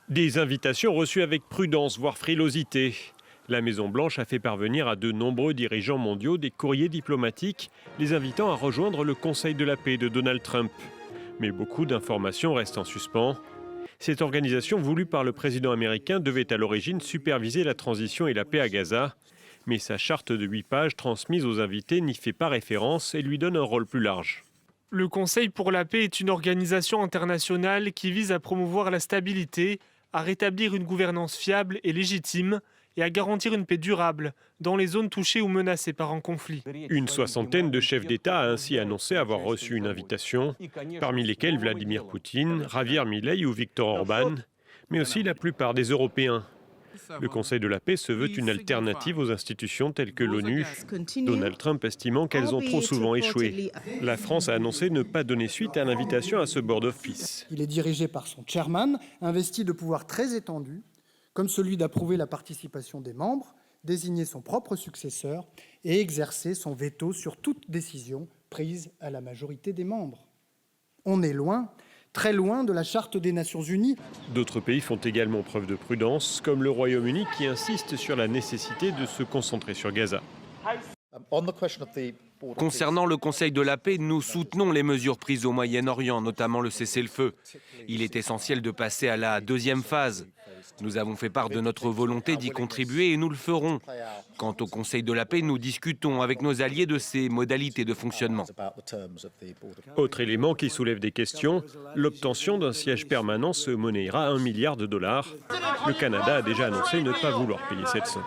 Des invitations reçues avec prudence, voire frilosité. La Maison-Blanche a fait parvenir à de nombreux dirigeants mondiaux des courriers diplomatiques les invitant à rejoindre le Conseil de la paix de Donald Trump. Mais beaucoup d'informations restent en suspens. Cette organisation voulue par le président américain devait à l'origine superviser la transition et la paix à Gaza. Mais sa charte de 8 pages transmise aux invités n'y fait pas référence et lui donne un rôle plus large. Le Conseil pour la paix est une organisation internationale qui vise à promouvoir la stabilité, à rétablir une gouvernance fiable et légitime et à garantir une paix durable dans les zones touchées ou menacées par un conflit. Une soixantaine de chefs d'État a ainsi annoncé avoir reçu une invitation, parmi lesquels Vladimir Poutine, Javier Milei ou Viktor Orban, mais aussi la plupart des Européens. Le Conseil de la paix se veut une alternative aux institutions telles que l'ONU, Donald Trump estimant qu'elles ont trop souvent échoué. La France a annoncé ne pas donner suite à l'invitation à ce board of peace. Il est dirigé par son chairman, investi de pouvoirs très étendus, comme celui d'approuver la participation des membres, désigner son propre successeur et exercer son veto sur toute décision prise à la majorité des membres. On est loin, très loin de la Charte des Nations Unies. D'autres pays font également preuve de prudence, comme le Royaume-Uni qui insiste sur la nécessité de se concentrer sur Gaza. Concernant le Conseil de la paix, nous soutenons les mesures prises au Moyen-Orient, notamment le cessez-le-feu. Il est essentiel de passer à la deuxième phase. Nous avons fait part de notre volonté d'y contribuer et nous le ferons. Quant au Conseil de la paix, nous discutons avec nos alliés de ses modalités de fonctionnement. Autre élément qui soulève des questions, l'obtention d'un siège permanent se monnayera $1 milliard. Le Canada a déjà annoncé ne pas vouloir payer cette somme.